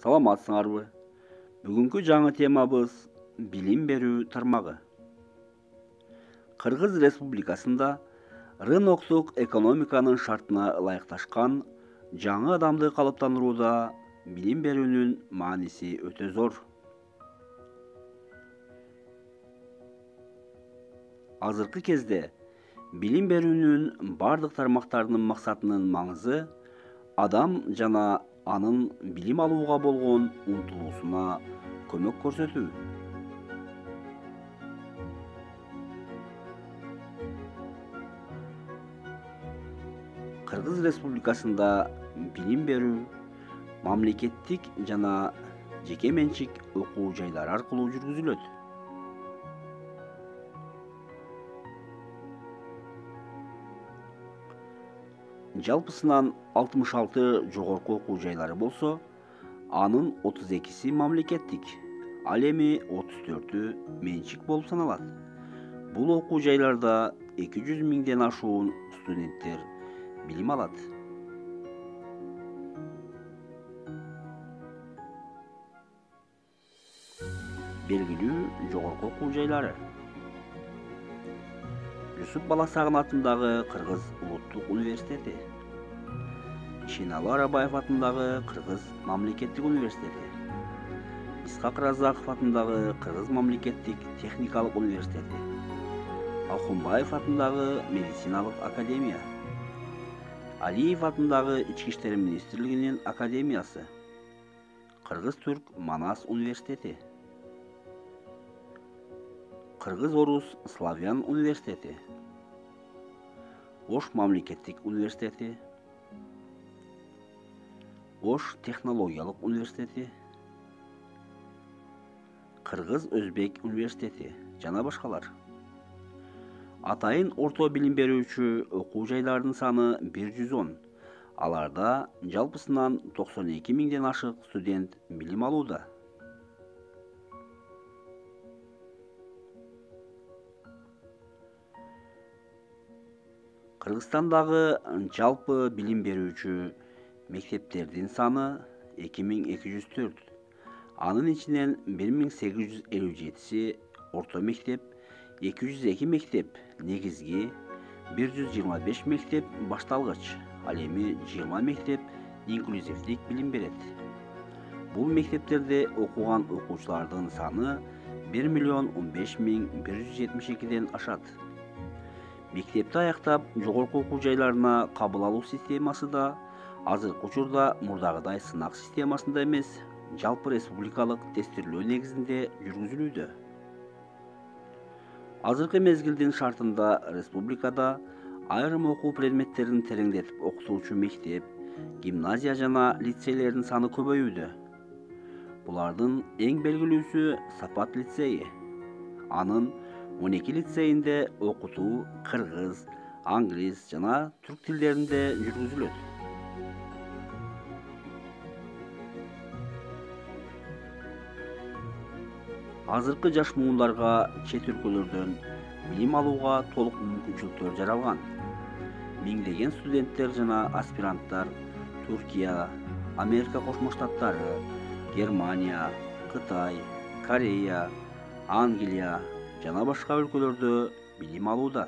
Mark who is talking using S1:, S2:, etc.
S1: Саламатсыңарбы? Бүгүнкү жаңы темабыз билим берүү тармагы. Кыргыз Республикасында рыноктук экономиканын шартына ылайыкташкан жаңы адамды калыптандырууда билим берүүнүн мааниси өтө зор. Азыркы кезде билим берүүнүн бардык тармактарынын максатынын маңызы адам жана анын билим алууга болгон умтулуусуна көмөк көрсөтүү. Кыргыз Республикасында билим берүү мамлекеттик жана жеке менчик окуу жайлары аркылуу жүргүзүлөт. Жалпысынан 66 жогорку окуу жайлары болсо, анын 32-си мамлекеттик, ал эми 34-ü менчик болуп саналат. Бул окуу жайларда 200 миңден ашуун студенттер билим алат. Белгилүү жогорку окуу жайлары: Юсуп Баласагын атындагы Кыргыз улуттук университети, Ишеналы Арабаев атындагы Кыргыз мамлекеттик университети, Исхак Разаков атындагы Кыргыз мамлекеттик техникалык университети, Алхунбаев атындагы медициналык академия, Алиев атындагы Ички иштер министрлигинин академиясы, Кыргыз-Түрк Манас университети, Кыргыз-Орус Славян университети, Ош мамлекеттик университети, Ош технологиялык университети, Кыргыз-Өзбек университети жана башкалар. Атайын орто билим берүүчү окуу жайларынын саны 110. Аларда жалпысынан 92 миңден ашык студент билим алууда. Кыргызстандагы жалпы билим берүүчү мектептердин саны 2204. Анын ичинен 1857си орто мектеп, 202 мектеп негизги, 125 мектеп башталгыч, ал эми 20 мектеп инклюзивдик билим берет. Бул мектептерде окуган окуучулардын саны 1.015.172ден ашат. Мектепти аяктап, жогорку окуу жайларына кабыл алуу системасы да азыркы учурда мурдагыдай сынак системасында эмес, жалпы республикалык тестирлөө негизинде жүргүзүлүүдө. Азыркы мезгилдин шартында республикада айрым окуу предметтерин тереңдетип окутуучу мектеп, гимназия жана лицейлердин саны көбөйүүдө. Булардын эң белгилүүсү Сапат лицейи. Анын 12 лицейинде окутуу кыргыз, англис жана түрк тилдеринде жүргүзүлөт. Азыркы жаш муундарга чет өлкөлөрдөн билим алууга толук мүмкүнчүлүктөр жаралган. Миңдеген студенттер жана аспиранттар Туркия, Америка Кошмо Штаттары, Германия, Кытай, Корея, Англия жана башка өлкөлөрдө билим алууда.